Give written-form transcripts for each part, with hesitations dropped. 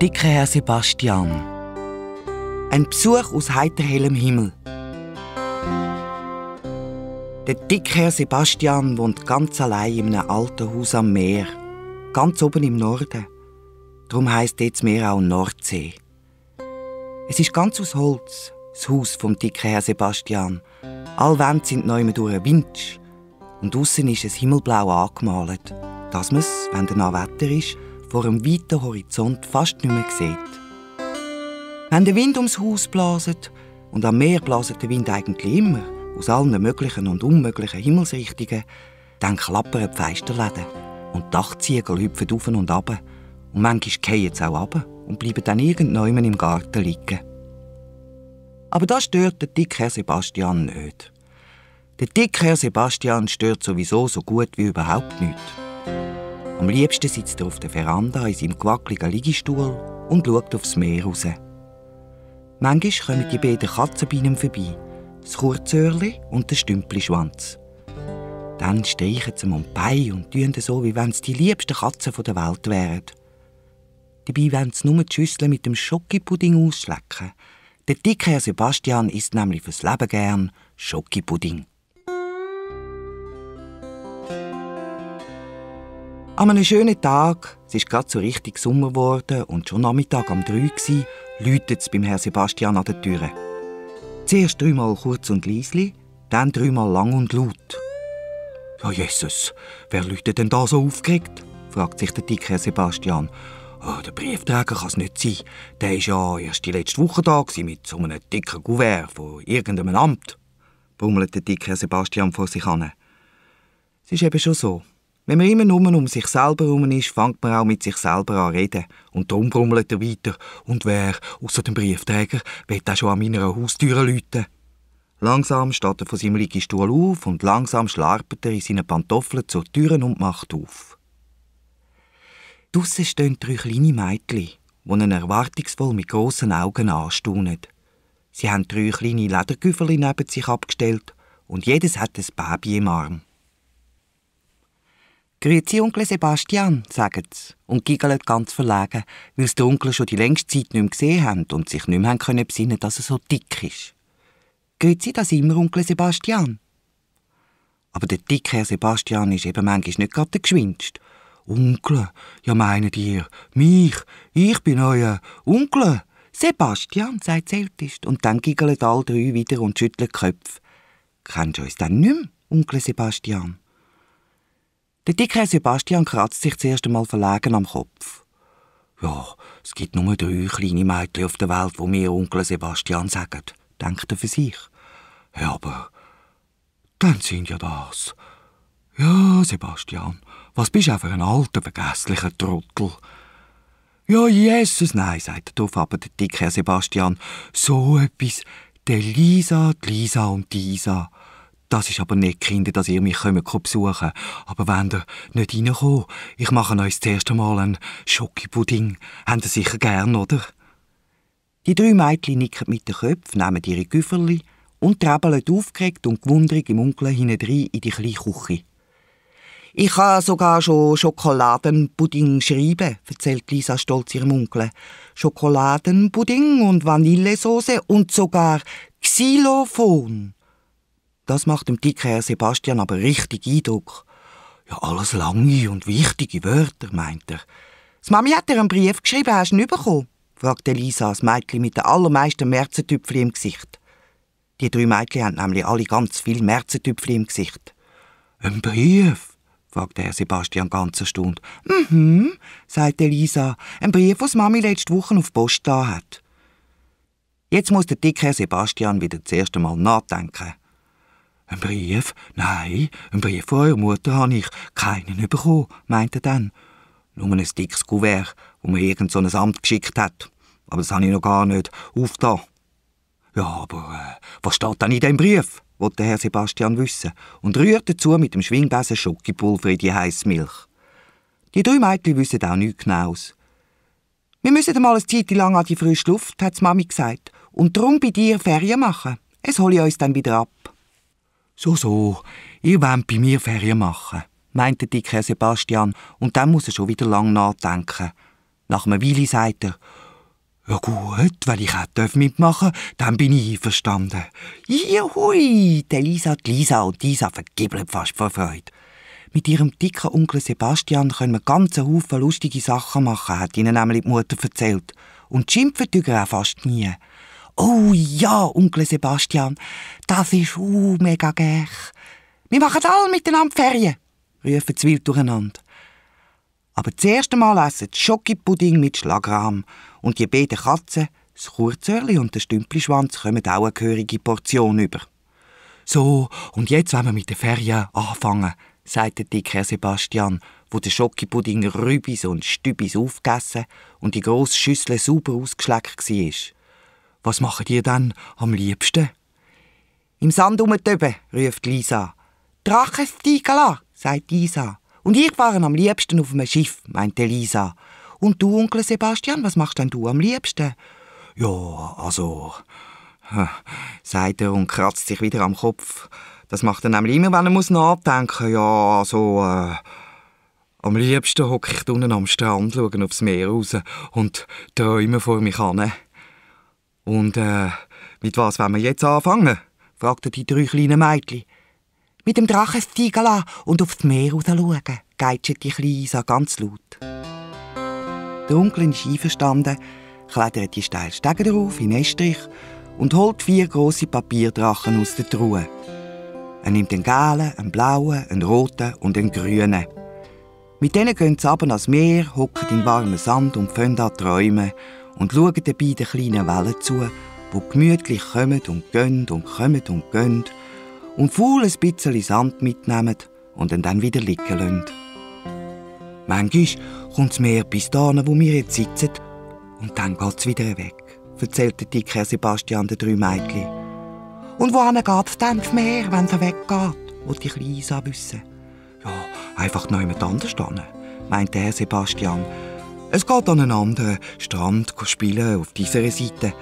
dicke Herr Sebastian. Ein Besuch aus heiterhellem Himmel. Der dicke Herr Sebastian wohnt ganz allein in einem alten Haus am Meer, ganz oben im Norden. Darum heisst jetzt Meer auch Nordsee. Es ist ganz aus Holz, das Haus vom dicken Herr Sebastian. Alle Wände sind neu durch einen Winsch. Und aussen ist es himmelblau angemalt, dass man es, wenn danach Wetter ist, vor einem weiten Horizont fast nicht mehr sieht. Wenn der Wind ums Haus blaset, und am Meer blaset der Wind eigentlich immer, aus allen möglichen und unmöglichen Himmelsrichtungen, dann klappern die Fensterläden und die Dachziegel hüpfen auf und ab. Und manchmal fallen sie auch ab und bleiben dann irgendjemand im Garten liegen. Aber das stört den dicken Herr Sebastian nicht. Der dicke Herr Sebastian stört sowieso so gut wie überhaupt nichts. Am liebsten sitzt er auf der Veranda in seinem gewackeligen Liegestuhl und schaut aufs Meer raus. Manchmal kommen die beiden Katzen bei ihm vorbei, das Kurzöhrli und der Stümpelschwanz. Dann streichen sie ihm um die Beine und tun so, wie wenn es die liebsten Katzen der Welt wären. Dabei wollen sie nur die Schüssel mit dem Schokipudding ausschlecken. Der dicke Herr Sebastian isst nämlich fürs Leben gern Schokipudding. An einem schönen Tag, es ist gerade so richtig Sommer geworden und schon Nachmittag um 3 Uhr, läutet es beim Herrn Sebastian an der Tür. Zuerst 3-mal kurz und leisli, dann 3-mal lang und laut. «Ja, Jesus, wer läutet denn da so aufgeregt?» fragt sich der dicke Herr Sebastian. «Oh, der Briefträger kann es nicht sein. Der war ja erst die letzte Woche da mit so einem dicken Kuvert von irgendeinem Amt», brummelt der dicke Herr Sebastian vor sich an. Es ist eben schon so. Wenn man immer nur um sich selber herum ist, fängt man auch mit sich selber an reden. Und darum brummelt er weiter. «Und wer, ausser dem Briefträger, will auch schon an meiner Haustür läuten?» Langsam steht er von seinem Liegestuhl auf und langsam schlarpert er in seinen Pantoffeln zur Tür und macht auf. Draussen stehen 3 kleine Mädchen, die ihn erwartungsvoll mit grossen Augen anstaunen. Sie haben 3 kleine Ledergüffeln neben sich abgestellt und jedes hat ein Baby im Arm. «Grüezi, Onkel Sebastian», sagen sie und giggeln ganz verlegen, weil sie den Onkel schon die längste Zeit nicht mehr gesehen haben und sich nicht mehr besinnen können, dass er so dick ist. «Grüezi, da sind wir, Onkel Sebastian». Aber der dicke Herr Sebastian ist eben manchmal nicht gerade der Geschwindste. «Onkel, ja meint ihr, mich? Ich bin euer Onkel?» «Sebastian», sagt das Älteste, und dann giggeln alle 3 wieder und schütteln die Köpfe. «Kennst du uns denn nicht mehr, Onkel Sebastian?» Der dicke Herr Sebastian kratzt sich zuerst einmal verlegen am Kopf. «Ja, es gibt nur 3 kleine Mädchen auf der Welt, die mir Onkel Sebastian sagen», denkt er für sich. «Ja, aber dann sind ja das. Ja, Sebastian, was bist du auch für ein alter, vergesslicher Trottel?» «Ja, Jesus, nein», sagt darauf aber der dicke Herr Sebastian. «So etwas, die Lisa und die Isa. Das ist aber nicht, Kinder, dass ihr mich besuchen könnt. Aber wenn ihr nicht reinkommt, ich mache euch zuerst einmal einen Schokipudding. Habt ihr sicher gern, oder?» Die 3 Mädchen nicken mit den Köpfen, nehmen ihre Güfferli und trabbeln aufgeregt und gewundrig im Onkel hinein in die kleine Küche. «Ich kann sogar schon Schokoladenpudding schreiben», erzählt Lisa stolz ihrem Onkel. «Schokoladenpudding und Vanillesoße und sogar Xylophon.» Das macht dem dicken Herr Sebastian aber richtig Eindruck. «Ja, alles lange und wichtige Wörter», meint er. «Das Mami hat dir einen Brief geschrieben, hast du ihn bekommen?» fragte Lisa, das Mädchen mit den allermeisten Märzentüpfchen im Gesicht. Die 3 Mädchen haben nämlich alle ganz viele Märzentüpfchen im Gesicht. «Ein Brief?» fragte Herr Sebastian ganz erstaunt. «Mhm», sagte Lisa, «ein Brief, den Mami letzte Woche auf die Post da hat.» Jetzt muss der dicke Herr Sebastian wieder das erste Mal nachdenken. «Ein Brief? Nein, ein Brief von eurer Mutter habe ich keinen bekommen», meinte er dann. «Nur ein dickes Kuvert, das mir irgend so ein Amt geschickt hat. Aber das habe ich noch gar nicht aufgetan.» «Ja, aber was steht denn in dem Brief?» wollte Herr Sebastian wissen und rührt dazu mit dem Schwingbesen Schokipulver in die heisse Milch. Die 3 Mädchen wissen auch nichts Genaues. «Wir müssen einmal eine Zeit lang an die frische Luft», hat die Mami gesagt, «und darum bei dir Ferien machen. Es hole ich uns dann wieder ab.» «So, ihr wollt bei mir Ferien machen», meint der dicke Herr Sebastian, und dann muss er schon wieder lang nachdenken. Nach einer Weile sagt er, «Ja gut, wenn ich auch mitmachen darf, dann bin ich einverstanden.» Juhui! Die Lisa und Isa vergibbeln fast vor Freude. Mit ihrem dicken Onkel Sebastian können wir ganz Haufen lustige Sachen machen, hat ihnen nämlich die Mutter erzählt. Und schimpfen tun auch fast nie. «Oh ja, Onkel Sebastian, das ist mega gern. Wir machen alle miteinander Ferien», rufen sie wild durcheinander. Aber das erste Mal essen sie Schokipudding mit Schlagrahm. Und die beiden Katzen, das Kurzöhrli und der Stümplischwanz, kommen auch eine gehörige Portion über. «So, und jetzt wollen wir mit den Ferien anfangen», sagt der dicke Herr Sebastian, wo der Schokipudding Rübis und Stübis aufgegessen und die grosse Schüssel sauber ausgeschleckt war. «Was macht ihr dann am liebsten?» «Im Sand rumtöben», ruft Lisa. «Drachenstiegala», sagt Isa. «Und ich fahre am liebsten auf einem Schiff», meinte Lisa. «Und du, Onkel Sebastian, was machst denn du am liebsten?» «Ja, also...» sagt er und kratzt sich wieder am Kopf. Das macht er nämlich immer, wenn er nachdenken muss. «Ja, also... am liebsten hocke ich unten am Strand, schaue aufs Meer raus und träume vor mich hin.» «Und mit was wollen wir jetzt anfangen?» fragten die 3 kleinen Mädchen. «Mit dem Drachenstiegala und aufs Meer raus schauen», geitschet die kleine Isa ganz laut. Der Onkel ist einverstanden, klettert die steilen Stege drauf in Estrich und holt 4 grosse Papierdrachen aus der Truhe. Er nimmt einen gelben, einen blauen, einen roten und einen grünen. Mit denen gehen sie runter ans Meer, hocken im warmen Sand und fangen an zu träumen und schauen dabei den kleinen Wellen zu, die gemütlich kommen und gehen und kommen und gehen und faul ein bisschen Sand mitnehmen und ihn dann wieder liegen lassen. Manchmal kommt das Meer bis dahin, wo wir jetzt sitzen, und dann geht es wieder weg, erzählte der dicke Herr Sebastian den 3 Mädchen. «Und wohin geht es dann das Meer, wenn es weggeht?» wollte die kleine Isa wissen. «Ja, einfach noch jemand anders hin», meinte Herr Sebastian. «Es geht an einen anderen Strand spielen auf dieser Seite,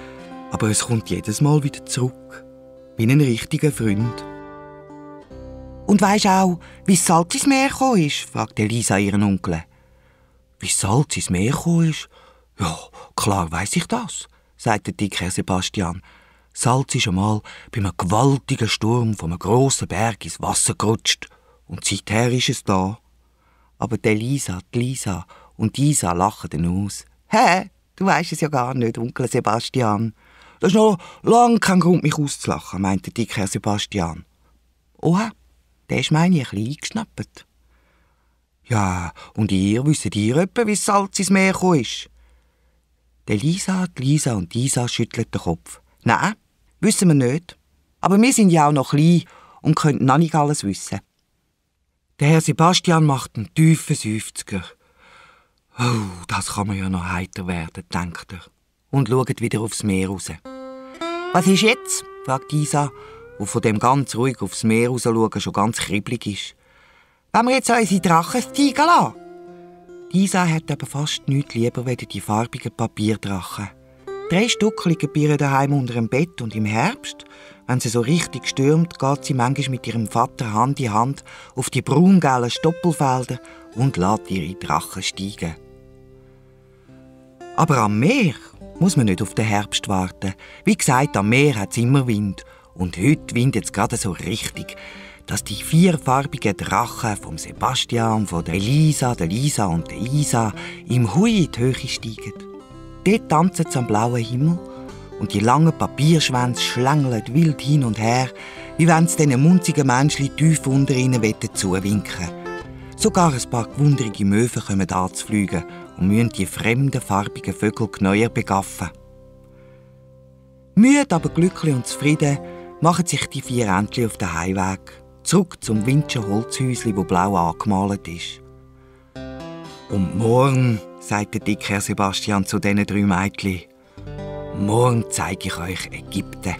aber es kommt jedes Mal wieder zurück, wie ein richtiger Freund.» «Und weisst auch, wie das Salz ins Meer gekommen ist?» fragte Lisa ihren Onkel. «Wie das Salz ins Meer gekommen ist? Ja, klar weiss ich das», sagte der dicke Herr Sebastian. «Salz ist einmal bei einem gewaltigen Sturm von einem grossen Berg ins Wasser gerutscht. Und seither ist es da.» Aber die Lisa und Isa lachen dann aus. «Hä? Du weisst es ja gar nicht, Onkel Sebastian.» «Das ist noch lange kein Grund, mich auszulachen», meinte der dicke Herr Sebastian. «Oha, der ist meine ein bisschen eingeschnappt.» «Ja, und wisst ihr etwa, wie das Salz ins Meer gekommen ist?» Die Lisa und Isa schütteln den Kopf. «Nein, wissen wir nicht. Aber wir sind ja auch noch klein und können noch nicht alles wissen.» Der Herr Sebastian macht einen tiefen Seufzer. «Oh, das kann man ja noch heiter werden», denkt er und schaut wieder aufs Meer raus. «Was ist jetzt?» fragt Isa, die von dem ganz ruhig aufs Meer raus schauen schon ganz kribbelig ist. «Wenn wir jetzt unsere Drachen steigen lassen?» Isa hat aber fast nichts lieber als die farbigen Papierdrachen. 3 Stück liegen bei ihr daheim unter dem Bett und im Herbst, wenn sie so richtig stürmt, geht sie manchmal mit ihrem Vater Hand in Hand auf die braungelben Stoppelfelder und lässt ihre Drachen steigen. Aber am Meer muss man nicht auf den Herbst warten. Wie gesagt, am Meer hat es immer Wind. Und heute windet es gerade so richtig, dass die 4 farbigen Drachen vom Sebastian, von der Lisa und der Isa im Hui in die Höhe steigen. Dort tanzen sie am blauen Himmel und die langen Papierschwänze schlängeln wild hin und her, wie wenn sie diesen munzigen Menschen tief unter ihnen zuwinken wollen. Sogar ein paar gewundrige Möwen kommen anzufliegen und müssen die fremden farbigen Vögel genauer begaffen. Müde, aber glücklich und zufrieden machen sich die 4 Entchen auf den Heimweg, zurück zum Windscher Holzhäuschen, das blau angemalt ist. «Und morgen», sagt der dicke Herr Sebastian zu diesen 3 Mädchen, «morgen zeige ich euch Ägypten.»